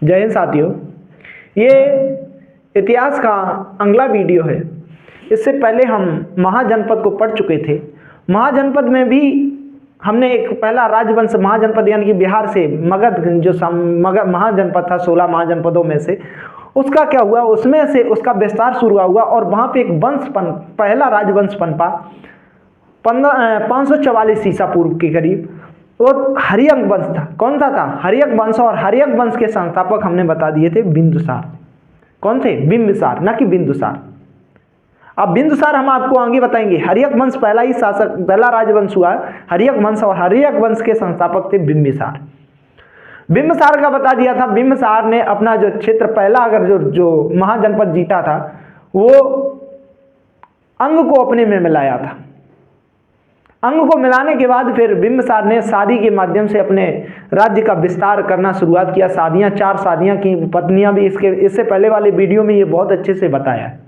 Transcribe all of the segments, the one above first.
जय हिंद साथियों, ये इतिहास का अगला वीडियो है। इससे पहले हम महाजनपद को पढ़ चुके थे। महाजनपद में भी हमने एक पहला राजवंश महाजनपद यानी कि बिहार से मगध जो महाजनपद था 16 महाजनपदों में से, उसका क्या हुआ, उसमें से उसका विस्तार शुरू हुआ और वहाँ पे एक वंश पहला राजवंश पनपा 544 ईसा पूर्व के करीब। वो हर्यक वंश था। कौन सा था? हर्यक वंश। और हर्यक वंश के संस्थापक हमने बता दिए थे बिंदुसार। कौन थे? बिंबिसार, ना कि बिंदुसार। अब बिंदुसार हम आपको आगे बताएंगे। हर्यक वंश पहला ही शासक, पहला राजवंश हुआ हर्यक वंश, और हर्यक वंश के संस्थापक थे बिंबिसार। बिंबिसार का बता दिया था। बिंबिसार ने अपना जो क्षेत्र पहला अगर जो महाजनपद जीता था, वो अंग को अपने में मिलाया था। अंग को मिलाने के बाद फिर बिंबिसार ने शादी के माध्यम से अपने राज्य का विस्तार करना शुरुआत किया। शादियां, 4 शादियां की, पत्नियां भी। इससे पहले वाले वीडियो में ये बहुत अच्छे से बताया है।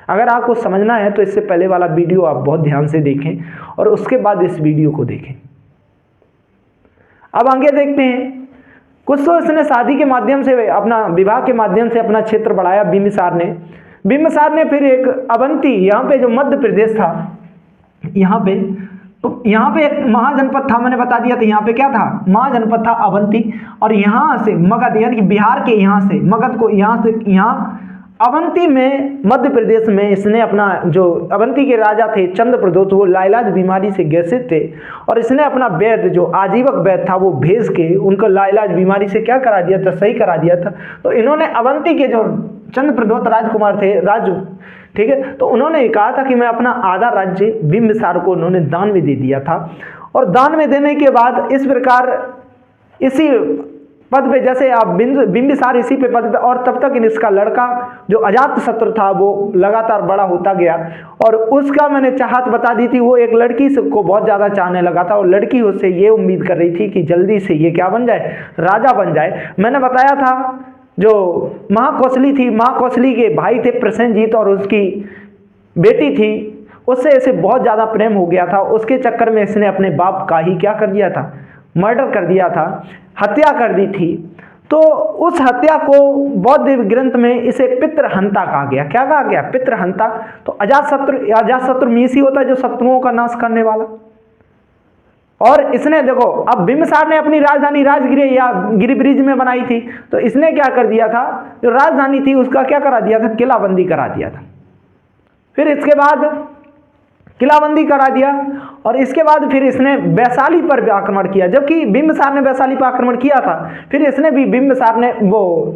अगर आपको समझना है तो इससे पहले वाला वीडियो आप बहुत ध्यान से देखें और उसके बाद इस वीडियो को देखें। अब आगे देखते हैं। कुछ तो इसने शादी के माध्यम से, अपना विवाह के माध्यम से अपना क्षेत्र बढ़ाया बिंबिसार ने। बिंबिसार ने फिर एक अवंती, यहाँ पे जो मध्य प्रदेश था, यहाँ पे एक महाजनपद था, मैंने बता दिया था। यहाँ पे क्या था? महाजनपद था अवंती। और यहाँ से मगध यानी कि बिहार के यहाँ से मगध को यहाँ अवंती में मध्य प्रदेश में इसने अपना, जो अवंती के राजा थे चंद्रप्रदोत, वो लाइलाज बीमारी से ग्रसित थे और इसने अपना वैद्य, जो आजीवक वैद्य था, वो भेज के उनको लाइलाज बीमारी से क्या करा दिया था? सही करा दिया था। तो इन्होंने अवंती के जो चंद्रप्रदोत राजकुमार थे, ठीक है, तो उन्होंने कहा था कि मैं अपना आधा राज्य बिंबिसार को उन्होंने दान में दे दिया था। और दान में देने के बाद इस प्रकार इसी पद पे, जैसे आप बिंबिसार इसी पे पद पे, और तब तक इसका लड़का जो अजातशत्रु था वो लगातार बड़ा होता गया। और उसका मैंने चाहत बता दी थी, वो एक लड़की को बहुत ज़्यादा चाहने लगा था और लड़की उससे ये उम्मीद कर रही थी कि जल्दी से ये क्या बन जाए? राजा बन जाए। मैंने बताया था जो महाकौशली थी, महाकौशली के भाई थे प्रसेनजीत और उसकी बेटी थी, उससे इसे बहुत ज़्यादा प्रेम हो गया था। उसके चक्कर में इसने अपने बाप का ही क्या कर दिया था? मर्डर कर दिया था, हत्या कर दी थी। तो उस हत्या को बौद्ध ग्रंथ में इसे पितृहंता कहा गया। क्या कहा गया? पितृहंता। तो अजातशत्रु मीसी होता है जो शत्रुओं का नाश करने वाला। और इसने देखो, अब बिंबिसार ने अपनी राजधानी राजगिरी या गिरिब्रिज में बनाई थी, तो इसने क्या कर दिया था? जो राजधानी थी उसका क्या करा दिया था? किलाबंदी करा दिया था। फिर इसके बाद किलाबंदी करा दिया और इसके बाद फिर इसने वैशाली पर आक्रमण किया। जबकि बिंबिसार ने वैशाली पर आक्रमण किया था, फिर इसने भी, बिंबिसार ने, वो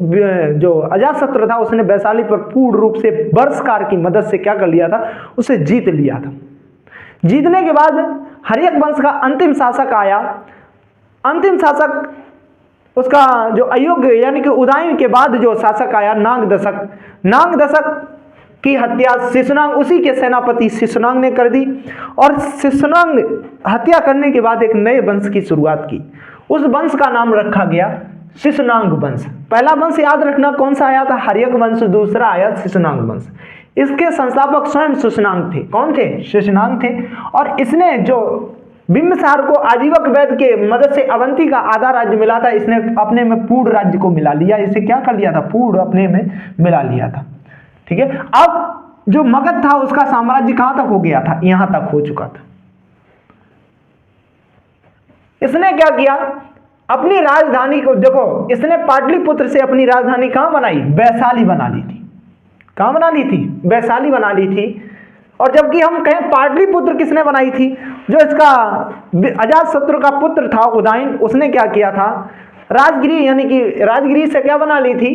जो अजातशत्रु था, उसने वैशाली पर पूर्ण रूप से वर्षकार की मदद से क्या कर लिया था? उसे जीत लिया था। जीतने के बाद हर्यक वंश का अंतिम शासक आया। अंतिम शासक उसका जो अयोग्य यानी कि उदयन के बाद जो शासक आया, नागदशक की हत्या शिशुनाग, उसी के सेनापति शिशुनाग ने कर दी। और शिशुनाग ने हत्या करने के बाद एक नए वंश की शुरुआत की। उस वंश का नाम रखा गया शिशुनाग वंश। पहला वंश याद रखना कौन सा आया था? हर्यक वंश। दूसरा आया शिशुनाग वंश। इसके संस्थापक स्वयं शिशुनाग थे। कौन थे? शिशुनाग थे। और इसने जो बिंबिसार को आजीवक वैद्य के मदद से अवंती का आधा राज्य मिला था, इसने अपने में पूर्ण राज्य को मिला लिया। इसे क्या कर लिया था? पूर्ण अपने में मिला लिया था। ठीक है। अब जो मगध था उसका साम्राज्य कहां तक हो गया था? यहां तक हो चुका था। इसने क्या किया? अपनी राजधानी को देखो, इसने पाटलिपुत्र से अपनी राजधानी कहां बनाई? वैशाली बना ली थी। कहां बना ली थी? वैशाली बना ली थी। और जबकि हम कहें पाटलिपुत्र किसने बनाई थी? जो इसका अजातशत्रु का पुत्र था उदयन, उसने क्या किया था? राजगिरी यानी कि राजगिरी से क्या बना ली थी?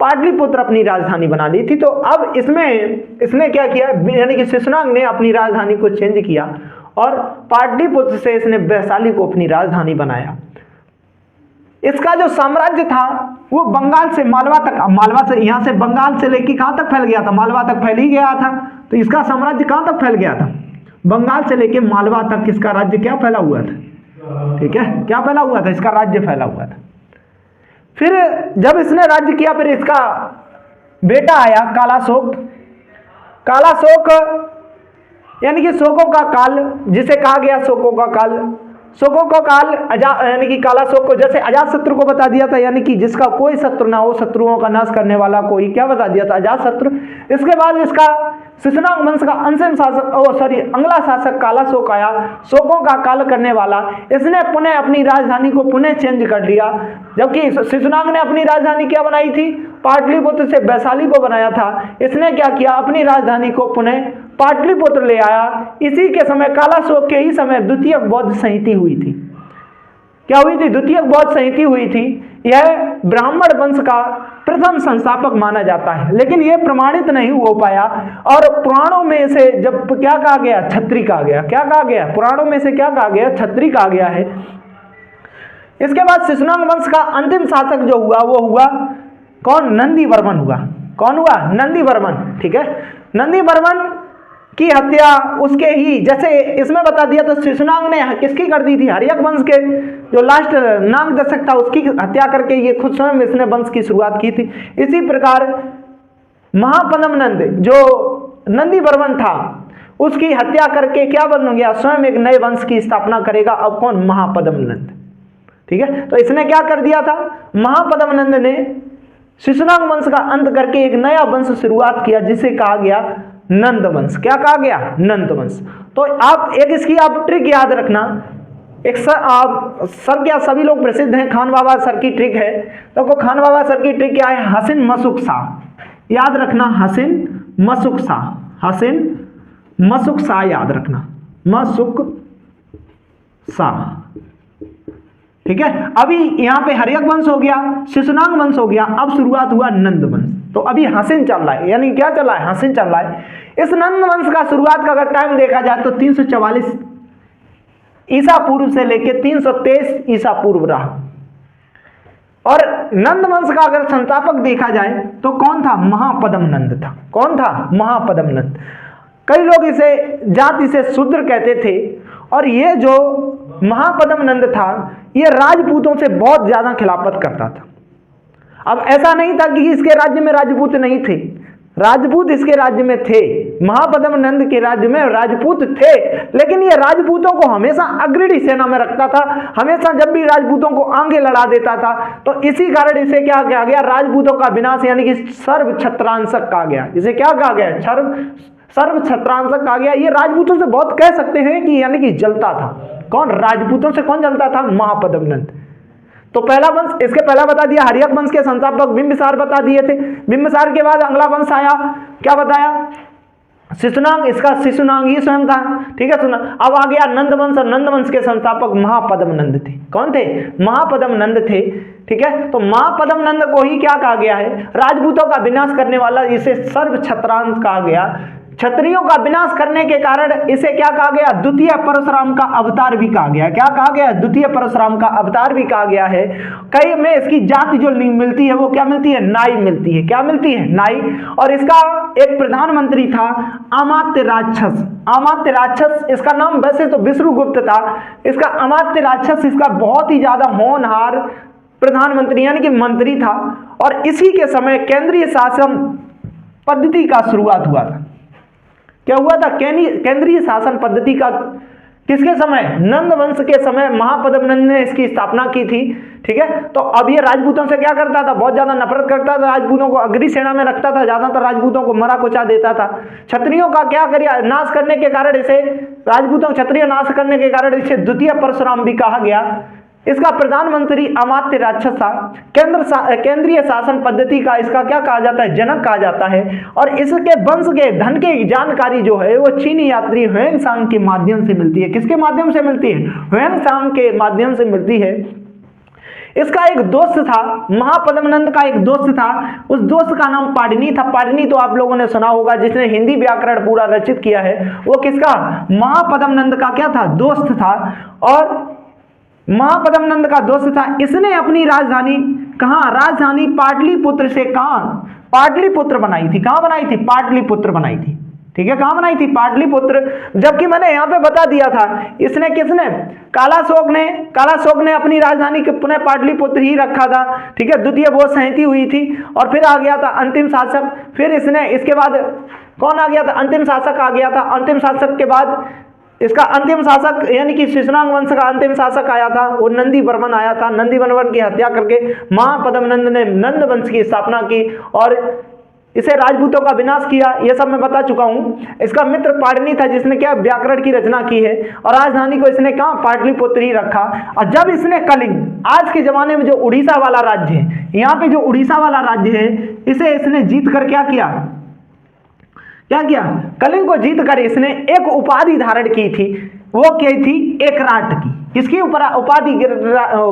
पाटलिपुत्र अपनी राजधानी बना ली थी। तो अब इसने क्या किया? यानी कि शिशुनाग ने अपनी राजधानी को चेंज किया और पाटलिपुत्र से इसने वैशाली को अपनी राजधानी बनाया। इसका जो साम्राज्य था वो बंगाल से मालवा तक, मालवा से, यहाँ से बंगाल से लेकर कहां तक फैल गया था? मालवा तक फैल ही गया था। तो इसका साम्राज्य कहां तक फैल गया था? बंगाल से लेकर मालवा तक इसका राज्य क्या फैला हुआ था? ठीक है, क्या फैला हुआ था? इसका राज्य फैला हुआ था। फिर जब इसने राज्य किया, फिर इसका बेटा आया कालाशोक। कालाशोक यानी कि शोकों का काल, जिसे कहा गया शोकों का काल, शोकों को काल यानी कि काला शोक को जैसे अजात शत्रु को बता दिया था, यानी कि जिसका कोई शत्रु ना हो, शत्रुओं का नाश करने वाला कोई, क्या बता दिया था, अजात शत्रु। इसके बाद इसका शिशुनाग वंश का अंतिम शासक अंगला शासक काला शोक आया, शोकों का काल करने वाला। इसने पुनः अपनी राजधानी को पुनः चेंज कर लिया, जबकि शिशुनाग ने अपनी राजधानी क्या बनाई थी, पाटलिपुत्र से वैशाली को बनाया था। इसने क्या किया, अपनी राजधानी को पुनः पाटलिपुत्र ले आया। इसी के समय काला शोक के ही समय द्वितीय बौद्ध संहिता हुई थी। क्या हुई थी, द्वितीय बौद्ध संहिता हुई थी। यह ब्राह्मण वंश का प्रथम संस्थापक माना जाता है, लेकिन यह प्रमाणित नहीं हो पाया। और पुराणों में से जब क्या कहा गया, क्षत्रिय कहा गया। क्या कहा गया, पुराणों में से क्या कहा गया, क्षत्रिय कहा गया है। इसके बाद शिशुनाग वंश का अंतिम शासक जो हुआ वो हुआ कौन, नंदी वर्मन हुआ। कौन हुआ, नंदी वर्मन। ठीक है, नंदी वर्मन की हत्या उसके ही, जैसे इसमें बता दिया तो शिशुनाग ने किसकी कर दी थी, हर्यक वंश के जो लास्ट नाग दशक था उसकी हत्या करके ये खुद स्वयं इसने वंश की शुरुआत की थी। इसी प्रकार महापद्म नंद जो नंदी वर्मन था उसकी हत्या करके क्या बन गया, स्वयं एक नए वंश की स्थापना करेगा। अब कौन, महापद्म नंद। ठीक है, तो इसने क्या कर दिया था, महापद्म नंद ने शिशुनाग वंश का अंत करके एक नया वंश शुरुआत किया जिसे कहा गया नंद वंश। क्या कहा गया, नंद वंश। तो आप एक इसकी आप ट्रिक याद रखना, एक सर क्या सभी लोग प्रसिद्ध हैं, खान बाबा सर की ट्रिक है। तो खान बाबा सर की ट्रिक क्या है, हसीन मसुक शाह। याद रखना, हसीन मसुक शाह, हसीन मसुक शाह याद रखना, मसुक शाह। ठीक है, अभी यहां पे हर्यक वंश हो गया, शिशुनाग वंश हो गया, अब शुरुआत हुआ नंद वंश। तो अभी हसीन चल रहा है, यानी क्या चल रहा है, हसीन चल रहा है। इस नंद वंश का शुरुआत का अगर टाइम देखा जाए तो 344 ईसा पूर्व से लेकर 323 ईसा पूर्व रहा। और नंद वंश का अगर संस्थापक देखा जाए तो कौन था, महापद्म नंद था। कौन था, महापद्म नंद। कई लोग इसे जाति से शूद्र कहते थे। और ये जो महापद्म नंद था ये राजपूतों से बहुत ज्यादा खिलाफत करता था। अब ऐसा नहीं था कि इसके राज्य में राजपूत नहीं थे, राजपूत इसके राज्य में थे, महापद्म नंद के राज्य में राजपूत थे, लेकिन ये राजपूतों को हमेशा अग्रणी सेना में रखता था, हमेशा जब भी राजपूतों को आगे लड़ा देता था। तो इसी कारण इसे क्या कहा गया, राजपूतों का विनाश यानी कि सर्व छत्रांशक कहा गया। इसे क्या कहा गया, सर्व छत्रांशक कहा गया। ये राजपूतों से बहुत कह सकते हैं कि यानी कि जलता था। कौन, राजपूतों से कौन जलता था, महापद्म नंद। तो पहला वंश, इसके पहला बता दिया हर्यक वंश के संस्थापक बिंबिसार बता दिए थे। बिंबिसार के बाद अगला वंश आया, क्या बताया, शिशुनाग। इसका शिशुनाग ही स्वयं था। ठीक है, सुना। अब आ गया नंद वंश, और नंद वंश के संस्थापक महापद्म नंद थे। कौन थे, महापद्म नंद थे। ठीक है, तो महापद्म नंद को ही क्या कहा गया है, राजपूतों का विनाश करने वाला, इसे सर्व छत्रांश कहा गया। क्षत्रियों का विनाश करने के कारण इसे क्या कहा गया, द्वितीय परशुराम का अवतार भी कहा गया। क्या कहा गया, द्वितीय परशुराम का अवतार भी कहा गया है। कई में इसकी जाति जो मिलती है वो क्या मिलती है, नाई मिलती है। क्या मिलती है, नाई। और इसका एक प्रधानमंत्री था अमात्य राक्षस। अमात्य राक्षस, इसका नाम वैसे तो विष्णुगुप्त था, इसका अमात्य राक्षस इसका बहुत ही ज्यादा होनहार प्रधानमंत्री यानी कि मंत्री था। और इसी के समय केंद्रीय शासन पद्धति का शुरुआत हुआ था। क्या हुआ था, केंद्रीय शासन पद्धति का किसके समय, नंद वंश के समय महापद्म नंद ने इसकी स्थापना की थी। ठीक है, तो अब ये राजपूतों से क्या करता था, बहुत ज्यादा नफरत करता था, राजपूतों को अग्रणी सेना में रखता था, ज्यादातर राजपूतों को मरा कुचा देता था। क्षत्रियों का क्या करिया, नाश करने के कारण इसे, राजपूतों क्षत्रिय नाश करने के कारण इसे द्वितीय परशुराम भी कहा गया। इसका प्रधानमंत्री अमात्य राक्षस था। केंद्रीय शासन पद्धति का इसका क्या कहा जाता है, जनक कहा जाता है। और इसके वंश के धन की जानकारी जो है वो चीनी यात्री ह्वेनसांग के माध्यम से मिलती है। किसके माध्यम से मिलती है, ह्वेनसांग के माध्यम से मिलती है। इसका एक दोस्त था, महापद्म नंद का एक दोस्त था, उस दोस्त का नाम पाणिनि था। पाणिनि तो आप लोगों ने सुना होगा, जिसने हिंदी व्याकरण पूरा रचित किया है। वो किसका, महापद्म नंद का क्या था, दोस्त था। और महापद्म नंद का दोस्त था। इसने अपनी राजधानी कहां, राजधानी पाटलिपुत्र से कहां, पाटलिपुत्र बनाई थी। कहां बनाई थी, पाटलिपुत्र बनाई थी। ठीक है, कहां बनाई थी, पाटलिपुत्र। जबकि मैंने यहां पे बता दिया था, इसने किसने, कालाशोक ने अपनी राजधानी के पुनः पाटलिपुत्र ही रखा था। ठीक है, द्वितीय बौद्ध संहिता हुई थी। और फिर आ गया था अंतिम शासक, फिर इसने, इसके बाद कौन आ गया था, अंतिम शासक आ गया था। अंतिम शासक के बाद इसका अंतिम शासक यानी कि शिशुनाग वंश का अंतिम शासक आया था, वो नंदी वर्मन आया था। नंदी वर्मन की हत्या करके महापद्मनंद ने नंद वंश की स्थापना की और इसे राजपूतों का विनाश किया। यह सब मैं बता चुका हूं। इसका मित्र पाणिनि था जिसने क्या व्याकरण की रचना की है और राजधानी को इसने कहा पाटलिपुत्र ही रखा। और जब इसने कलिंग, आज के जमाने में जो उड़ीसा वाला राज्य है, यहाँ पे जो उड़ीसा वाला राज्य है, इसे इसने जीत कर क्या किया, कलिंग को जीत कर इसने एक उपाधि धारण की थी। वो क्या थी? एकराट की। किसकी उपाधि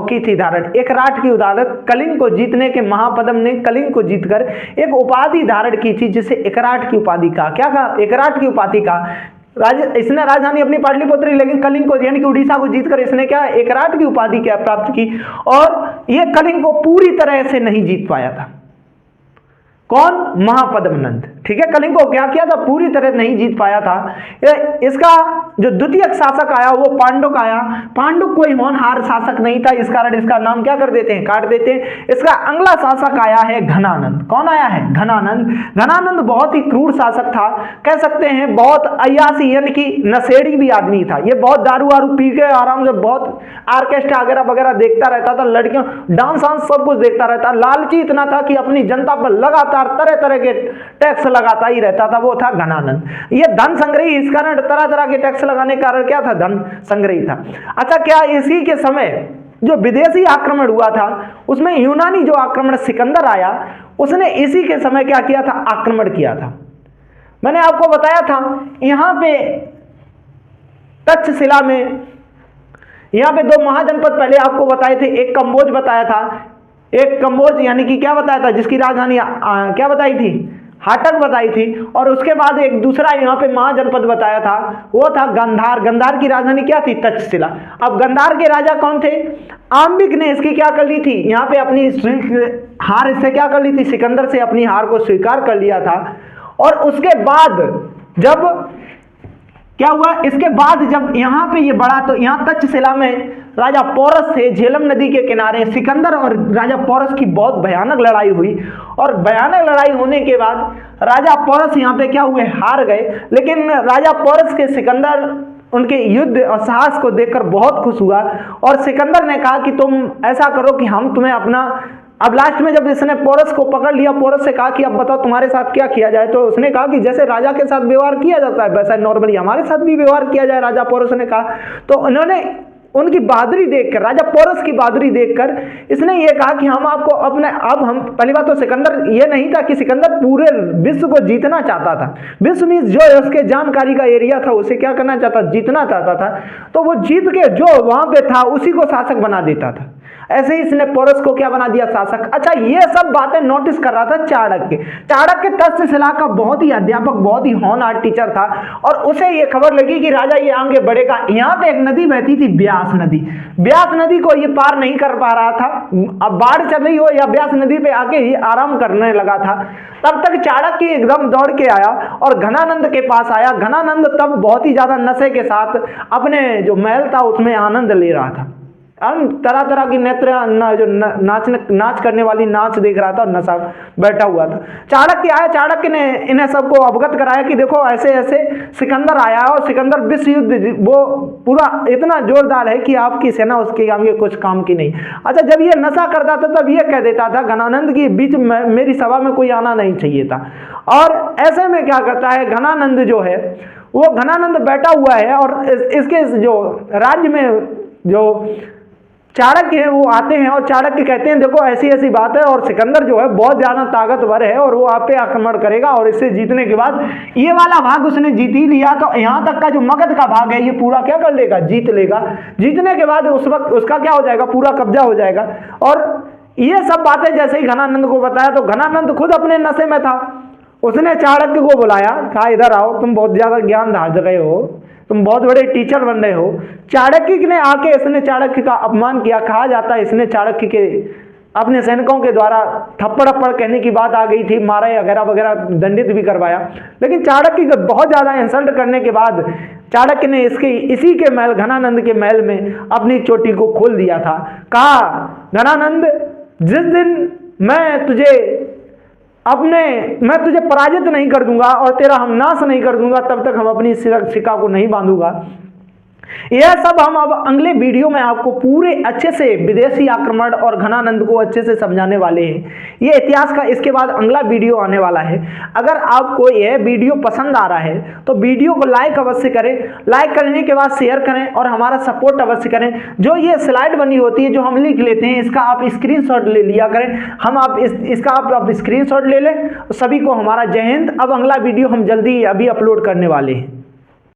की थी धारण? एकराट की उदाहरण। कलिंग को जीतने के महापद्म ने कलिंग को जीतकर एक उपाधि धारण की थी जिसे एकराट की उपाधि कहा। क्या कहा? एकराट की उपाधि कहा। इसने राजधानी अपनी पाटलिपुत्र, लेकिन कलिंग को यानी कि उड़ीसा को जीतकर इसने क्या एकराट की उपाधि क्या प्राप्त की। और यह कलिंग को पूरी तरह से नहीं जीत पाया था। कौन? महापद्मनंद। ठीक है, कलिंग को क्या किया था? पूरी तरह नहीं जीत पाया था। इसका जो द्वितीय शासक आया वो पांडुक आया। पांडुक कोई होनहार शासक नहीं था, इस कारण इसका नाम क्या कर देते हैं? काट देते हैं। इसका अगला शासक आया है घनानंद। कौन आया है? घनानंद। घनानंद बहुत ही क्रूर शासक था, कह सकते हैं बहुत अयासी यानी कि नशेड़ी भी आदमी था। ये बहुत दारू वारू पी के आराम से बहुत ऑर्केस्ट्रा वगैरह वगैरह देखता रहता था, लड़कियों डांस वांस सब कुछ देखता रहता। लालची इतना था कि अपनी जनता पर लगातार तरह तरह के टैक्स लगाता ही रहता था। वो था घनानंद। ये धन संग्रही, इस कारण तरह तरह के टैक्स लगाने के कारण क्या था? धन संग्रही था। अच्छा, क्या इसी के समय जो विदेशी आक्रमण हुआ था उसमें यूनानी जो आक्रमण सिकंदर आया, उसने इसी के समय क्या किया था? आक्रमण किया था। मैंने आपको बताया था यहां पे तक्षशिला में, यहां पे दो महाजनपद पहले आपको बताए थे। एक कंबोज बताया था, एक कंबोज यानी कि क्या बताया था? जिसकी राजधानी क्या बताई थी? हाटक बताई थी। और उसके बाद एक दूसरा यहाँ पे महाजनपद बताया था, वो था गंधार। गंधार की राजधानी क्या थी? तक्षशिला। अब गंधार के राजा कौन थे? आम्बिक ने इसकी क्या कर ली थी? यहाँ पे अपनी हार इससे क्या कर ली थी? सिकंदर से अपनी हार को स्वीकार कर लिया था। और उसके बाद जब क्या हुआ? इसके बाद जब यहाँ पे ये बढ़ा तो यहाँ तक्षशिला में राजा पोरस थे, झेलम नदी के किनारे। सिकंदर और राजा पोरस की बहुत भयानक लड़ाई हुई और भयानक लड़ाई होने के बाद राजा पोरस यहाँ पे क्या हुए? हार गए। लेकिन राजा पोरस के सिकंदर उनके युद्ध और साहस को देखकर बहुत खुश हुआ और सिकंदर ने कहा कि तुम ऐसा करो कि हम तुम्हें अपना। अब लास्ट में जब इसने पोरस को पकड़ लिया, पोरस से कहा कि अब बताओ तुम्हारे साथ क्या किया जाए। तो उसने कहा कि जैसे राजा के साथ व्यवहार किया जाता है वैसा नॉर्मली हमारे साथ भी व्यवहार किया जाए, राजा पोरस ने कहा। तो उन्होंने उनकी बहादुरी देखकर, राजा पोरस की बहादुरी देखकर इसने ये कहा कि हम आपको अपने, अब हम पहली बात तो सिकंदर ये नहीं था कि सिकंदर पूरे विश्व को जीतना चाहता था। विश्व में जो उसके जानकारी का एरिया था उसे क्या करना चाहता? जीतना चाहता था। तो वो जीत के जो वहां पे था उसी को शासक बना देता था। ऐसे ही इसने पोरस को क्या बना दिया? शासक। अच्छा, ये सब बातें नोटिस कर रहा था चाणक्य। चाणक्य तक्षशिला का बहुत ही अध्यापक, बहुत ही होनहार टीचर था और उसे ये खबर लगी कि राजा ये आगे बढ़ेगा। यहाँ पे एक नदी बहती थी, ब्यास नदी। ब्यास नदी को ये पार नहीं कर पा रहा था। अब बाढ़ चल रही हो या ब्यास नदी पे आके ही आराम करने लगा था। तब तक चाणक्य एकदम दौड़ के आया और घनानंद के पास आया। घनानंद तब बहुत ही ज्यादा नशे के साथ अपने जो महल था उसमें आनंद ले रहा था। तरह तरह की नेत्र जो नाच करने वाली नाच देख रहा था और नशा बैठा हुआ था। चाणक्य आया, चाणक्य ने इन्हें सबको अवगत कराया कि देखो ऐसे ऐसे सिकंदर आया और सिकंदर विश्व युद्ध वो पूरा इतना जोरदार है कि आपकी सेना उसके आगे कुछ काम की नहीं। अच्छा, जब ये नशा करता था तब ये कह देता था घनानंद की बीच में मेरी सभा में कोई आना नहीं चाहिए था। और ऐसे में क्या करता है घनानंद जो है, वो घनानंद बैठा हुआ है और इसके जो राज्य में जो चाणक्य है वो आते हैं और चाणक्य कहते हैं देखो ऐसी ऐसी बात है और सिकंदर जो है बहुत ज्यादा ताकतवर है और वो आप पे आक्रमण करेगा और इससे जीतने के बाद ये वाला भाग उसने जीत ही लिया तो यहाँ तक का जो मगध का भाग है ये पूरा क्या कर लेगा? जीत लेगा। जीतने के बाद उस वक्त उसका क्या हो जाएगा? पूरा कब्जा हो जाएगा। और ये सब बातें जैसे ही घनानंद को बताया तो घनानंद खुद अपने नशे में था। उसने चाणक्य को बुलाया, कहा इधर आओ, तुम बहुत ज्यादा ज्ञान धार रहे हो, तुम बहुत बड़े टीचर बन रहे हो। चाणक्य ने आके इसने चाणक्य का अपमान किया। कहा जाता है इसने चाणक्य के अपने सैनिकों के द्वारा थप्पड़ अप्पड़ कहने की बात आ गई थी, मारा वगैरह वगैरह, दंडित भी करवाया। लेकिन चाणक्य को बहुत ज्यादा इंसल्ट करने के बाद चाणक्य ने इसी के महल, घनानंद के महल में अपनी चोटी को खोल दिया था। कहा घनानंद, जिस दिन मैं तुझे पराजित नहीं कर दूंगा और तेरा हम नाश नहीं कर दूंगा तब तक हम अपनी शिका को नहीं बांधूंगा। यह सब हम अब अगले वीडियो में आपको पूरे अच्छे से विदेशी आक्रमण और घनानंद को अच्छे से समझाने वाले हैं। ये इतिहास का इसके बाद अगला वीडियो आने वाला है। अगर आपको यह वीडियो पसंद आ रहा है तो वीडियो को लाइक अवश्य करें, लाइक करने के बाद शेयर करें और हमारा सपोर्ट अवश्य करें। जो ये स्लाइड बनी होती है जो हम लिख लेते हैं, इसका आप स्क्रीनशॉट ले लिया करें। हम आप इसका आप स्क्रीनशॉट ले लें। सभी को हमारा जय हिंद। अब अगला वीडियो हम जल्दी अभी अपलोड करने वाले हैं।